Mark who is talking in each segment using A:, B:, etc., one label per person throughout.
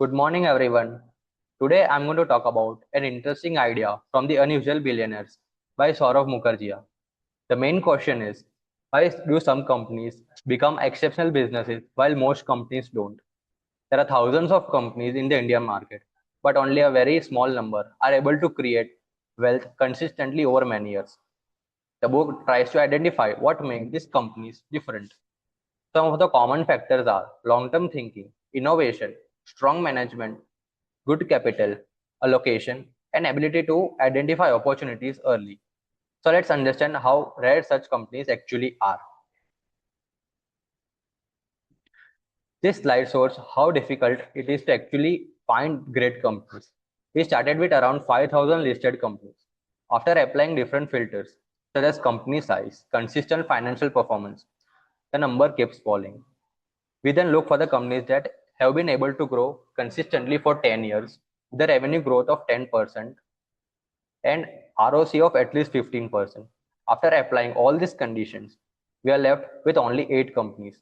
A: Good morning, everyone. Today I'm going to talk about an interesting idea from The Unusual Billionaires by Saurav Mukherjee. The main question is, why do some companies become exceptional businesses while most companies don't? There are thousands of companies in the Indian market, but only a very small number are able to create wealth consistently over many years. The book tries to identify what makes these companies different. Some of the common factors are long-term thinking, innovation, strong management, good capital allocation, and ability to identify opportunities early. So let's understand how rare such companies actually are. This slide shows how difficult it is to actually find great companies. We started with around 5,000 listed companies. After applying different filters, such as company size, consistent financial performance, the number keeps falling. We then look for the companies that have been able to grow consistently for 10 years, with a revenue growth of 10% and ROC of at least 15%. After applying all these conditions, we are left with only 8 companies.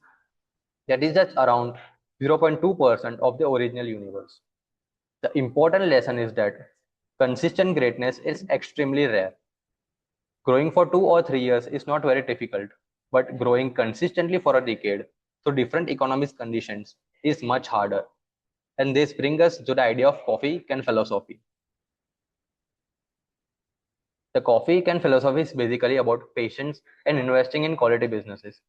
A: That is just around 0.2% of the original universe. The important lesson is that consistent greatness is extremely rare. Growing for 2 or 3 years is not very difficult, but growing consistently for a decade through different economic conditions is much harder. And this brings us to the idea of coffee can philosophy. The coffee can philosophy is basically about patience and investing in quality businesses.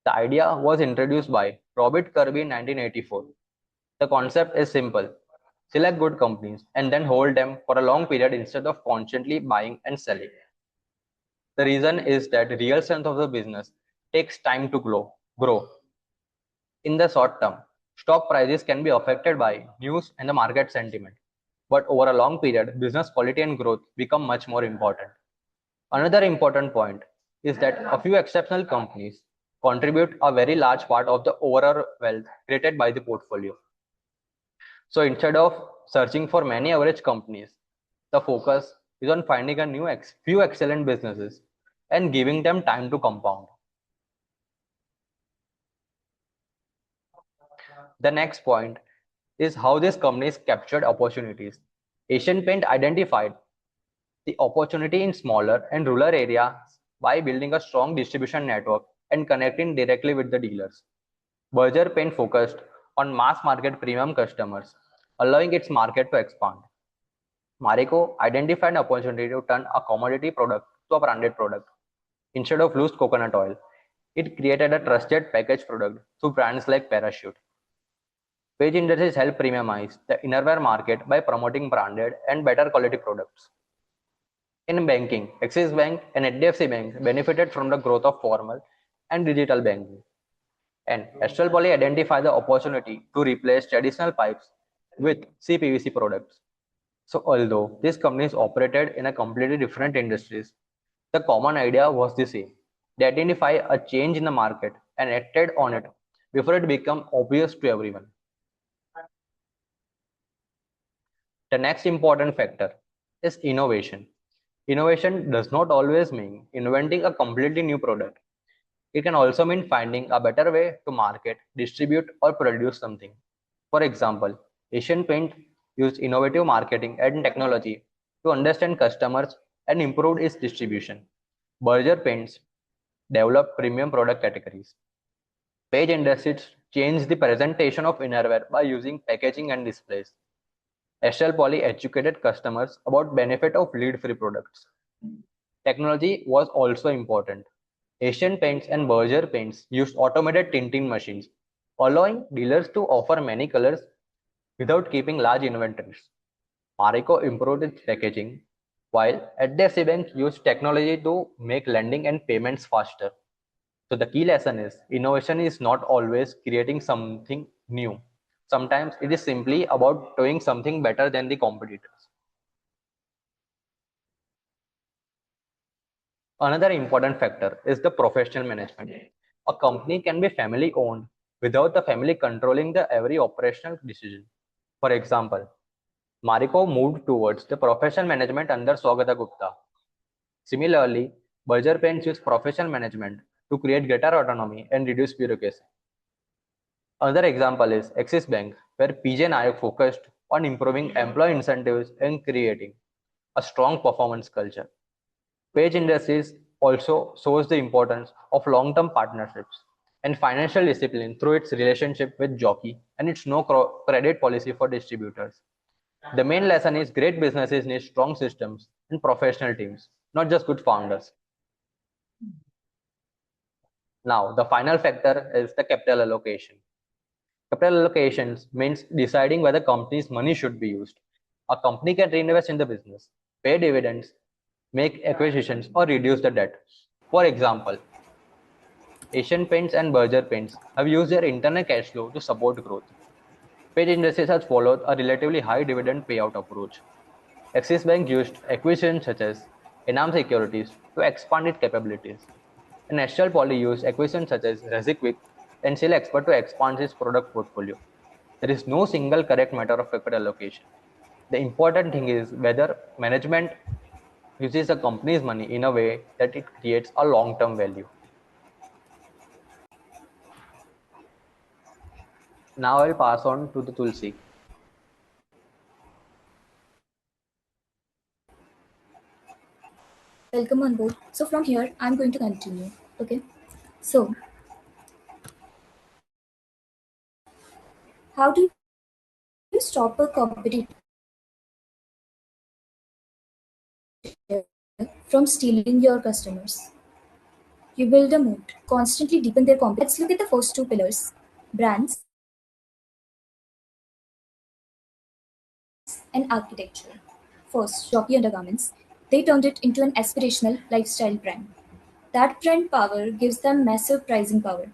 A: The idea was introduced by Robert Kirby in 1984. The concept is simple. Select good companies and then hold them for a long period instead of constantly buying and selling. The reason is that the real strength of the business takes time to grow. In the short term, stock prices can be affected by news and the market sentiment. But over a long period, business quality and growth become much more important. Another important point is that a few exceptional companies contribute a very large part of the overall wealth created by the portfolio. So instead of searching for many average companies, the focus is on finding a few excellent businesses and giving them time to compound. The next point is how these companies captured opportunities. Asian Paint identified the opportunity in smaller and rural areas by building a strong distribution network and connecting directly with the dealers. Berger Paint focused on mass market premium customers, allowing its market to expand. Marico identified an opportunity to turn a commodity product to a branded product. Instead of loose coconut oil, it created a trusted packaged product through brands like Parachute. Page Industries helped premiumize the innerwear market by promoting branded and better quality products. In banking, Axis Bank and HDFC Bank benefited from the growth of formal and digital banking. And Astral Poly identified the opportunity to replace traditional pipes with CPVC products. So although these companies operated in a completely different industries, the common idea was the same. They identify a change in the market and acted on it before it became obvious to everyone. The next important factor is innovation. Innovation does not always mean inventing a completely new product. It can also mean finding a better way to market, distribute, or produce something. For example, Asian Paint used innovative marketing and technology to understand customers and improve its distribution. Berger Paints developed premium product categories. Page Industries changed the presentation of innerwear by using packaging and displays. Astral Poly educated customers about benefit of lead-free products. Technology was also important. Asian Paints and Berger Paints used automated tinting machines, allowing dealers to offer many colors without keeping large inventories. Marico improved its packaging, while HDFC Bank used technology to make lending and payments faster. So the key lesson is innovation is not always creating something new. Sometimes it is simply about doing something better than the competitors. Another important factor is the professional management. A company can be family owned without the family controlling the every operational decision. For example, Marico moved towards the professional management under Swagata Gupta. Similarly, Berger Paints used professional management to create greater autonomy and reduce bureaucracy. Another example is Axis Bank, where PJ Nayak focused on improving employee incentives and creating a strong performance culture. Page Industries also shows the importance of long-term partnerships and financial discipline through its relationship with Jockey and its no credit policy for distributors. The main lesson is great businesses need strong systems and professional teams, not just good founders. Now, the final factor is the capital allocation. Capital allocations means deciding whether company's money should be used. A company can reinvest in the business, pay dividends, make acquisitions, or reduce the debt. For example, Asian Paints and Berger Paints have used their internal cash flow to support growth. Page Industries has followed a relatively high dividend payout approach. Axis Bank used acquisitions such as Enam Securities to expand its capabilities. And National Poly used acquisitions such as ResiQuick and Sale Expert to expand its product portfolio. There is no single correct method of capital allocation. The important thing is whether management uses the company's money in a way that it creates a long-term value. Now I'll pass on to the Tulsi.
B: Welcome on board. So from here, I'm going to continue. Okay. So how do you stop a competitor from stealing your customers? You build a moat, constantly deepen their competence. Let's look at the first two pillars: brands and architecture. First, Jockey Undergarments. They turned it into an aspirational lifestyle brand. That brand power gives them massive pricing power.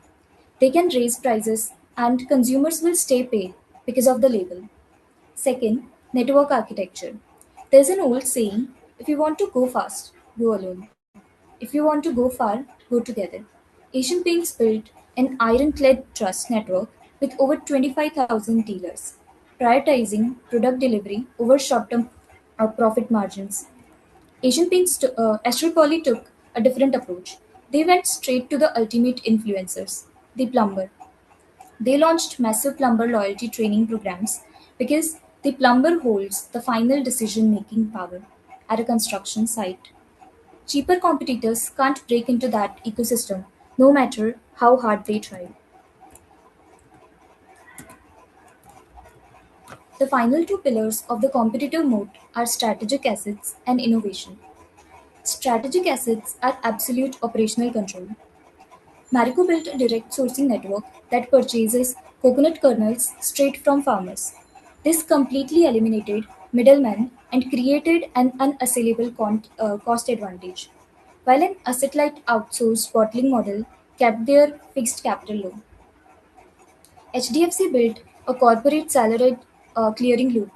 B: They can raise prices and consumers will stay paid because of the label. Second, network architecture. There's an old saying, if you want to go fast, go alone. If you want to go far, go together. Asian Paints built an ironclad trust network with over 25,000 dealers, prioritizing product delivery over short-term profit margins. Asian Paints Astral Poly took a different approach. They went straight to the ultimate influencers, the plumber. They launched massive plumber loyalty training programs because the plumber holds the final decision making power at a construction site. Cheaper competitors can't break into that ecosystem no matter how hard they try. The final two pillars of the competitive moat are strategic assets and innovation. Strategic assets are absolute operational control. Marico built a direct sourcing network that purchases coconut kernels straight from farmers. This completely eliminated middlemen and created an unassailable cost advantage, while an asset-light outsourced bottling model kept their fixed capital low. HDFC built a corporate salary clearing loop,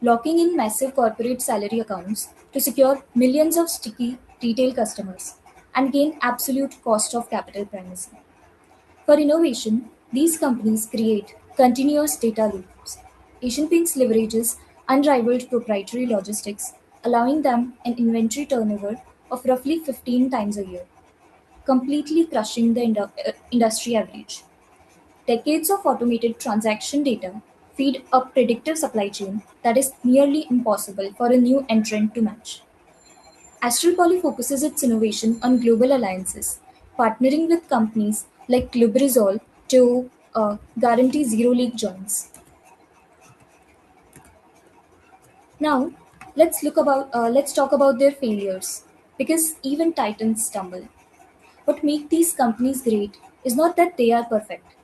B: locking in massive corporate salary accounts to secure millions of sticky retail customers and gain absolute cost of capital primacy. For innovation, these companies create continuous data loops. Asian Paints leverages unrivaled proprietary logistics, allowing them an inventory turnover of roughly 15 times a year, completely crushing the industry average. Decades of automated transaction data feed a predictive supply chain that is nearly impossible for a new entrant to match. Astral Poly focuses its innovation on global alliances, partnering with companies like Lubrizol to guarantee zero leak joints. Now, let's talk about their failures, because even titans stumble. What makes these companies great is not that they are perfect,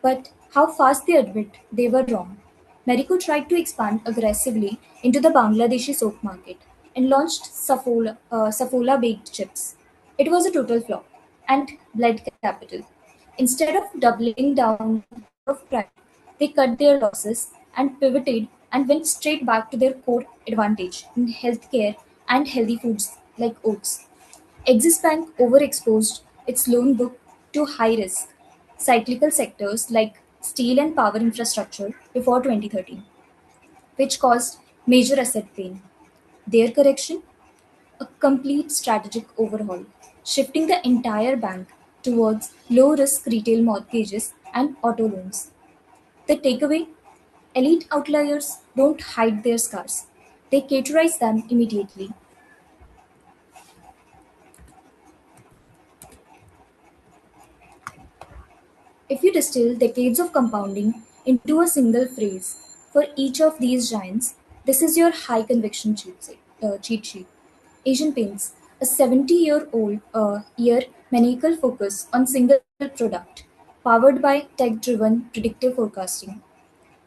B: but how fast they admit they were wrong. Marico tried to expand aggressively into the Bangladeshi soap market and launched Safola baked chips. It was a total flop and bled capital. Instead of doubling down of pride, they cut their losses and pivoted and went straight back to their core advantage in healthcare and healthy foods like oats. Axis Bank overexposed its loan book to high-risk, cyclical sectors like steel and power infrastructure before 2013, which caused major asset pain. Their correction? A complete strategic overhaul, shifting the entire bank towards low-risk retail mortgages and auto loans. The takeaway: elite outliers don't hide their scars, they categorize them immediately. If you distill decades of compounding into a single phrase for each of these giants, this is your high conviction cheat sheet. Asian Paints, a 70-year-old year maniacal focus on single product, powered by tech-driven predictive forecasting.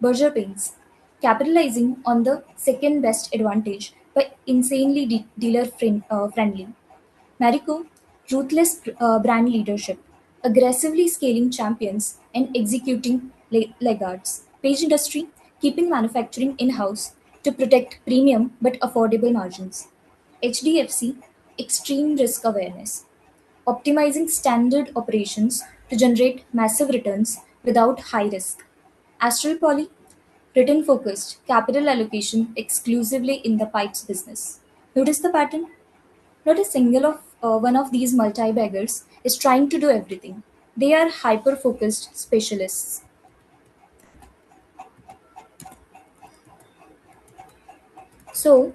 B: Berger Paints, capitalizing on the second best advantage by insanely friendly. Marico, ruthless brand leadership, aggressively scaling champions and executing laggards. Page Industry, keeping manufacturing in-house to protect premium but affordable margins. HDFC, extreme risk awareness, optimizing standard operations to generate massive returns without high risk. Astral Poly, return focused, capital allocation exclusively in the pipes business. Notice the pattern? Not a single of one of these multi-baggers is trying to do everything. They are hyper-focused specialists. So,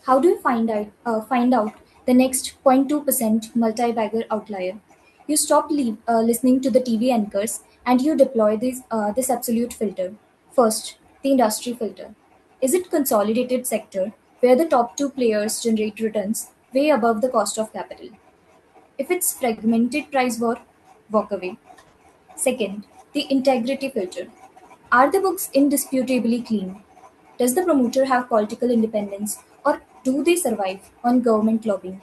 B: how do you find out the next 0.2% multi-bagger outlier? You stop listening to the TV anchors and you deploy this absolute filter. First, the industry filter. Is it consolidated sector where the top two players generate returns way above the cost of capital? If it's fragmented price war, walk away. Second, the integrity filter. Are the books indisputably clean? Does the promoter have political independence or do they survive on government lobbying?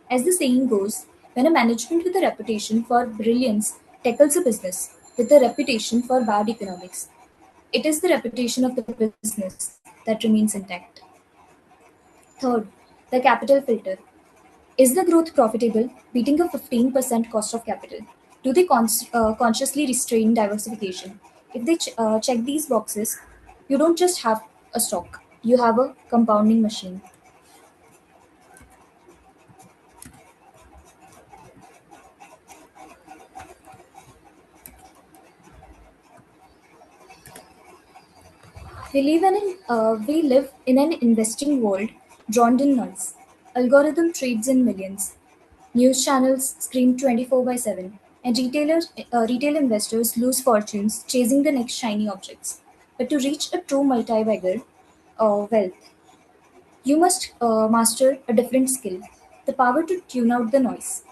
B: As the saying goes, when a management with a reputation for brilliance tackles a business with a reputation for bad economics, it is the reputation of the business that remains intact. Third, the capital filter. Is the growth profitable, beating a 15% cost of capital? Do they consciously restrain diversification? If they check these boxes, you don't just have a stock, you have a compounding machine. We live in an investing world drowned in noise. Algorithm trades in millions. News channels scream 24 by 7, and retail investors lose fortunes chasing the next shiny objects. But to reach a true multi-bagger wealth, you must master a different skill: the power to tune out the noise.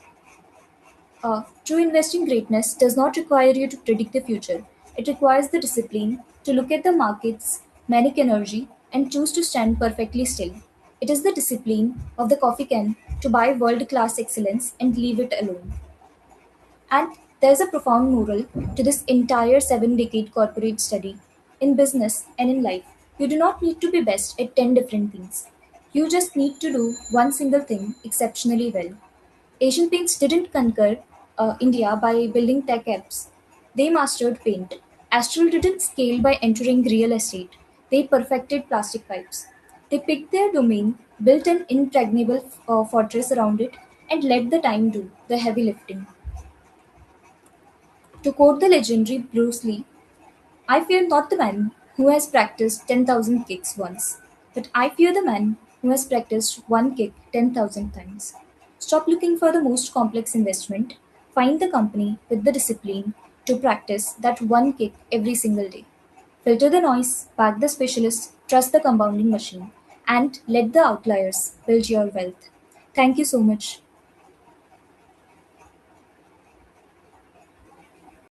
B: True investing greatness does not require you to predict the future. It requires the discipline to look at the market's manic energy and choose to stand perfectly still. It is the discipline of the coffee can to buy world class excellence and leave it alone. And there's a profound moral to this entire 7-decade corporate study. In business and in life, you do not need to be best at 10 different things. You just need to do one single thing exceptionally well. Asian Paints didn't conquer India by building tech apps. They mastered paint. Astral didn't scale by entering real estate. They perfected plastic pipes. They picked their domain, built an impregnable fortress around it, and let the time do the heavy lifting. To quote the legendary Bruce Lee, I fear not the man who has practiced 10,000 kicks once, but I fear the man who has practiced one kick 10,000 times. Stop looking for the most complex investment. Find the company with the discipline to practice that one kick every single day. Filter the noise, back the specialist, trust the compounding machine, and let the outliers build your wealth. Thank you so much.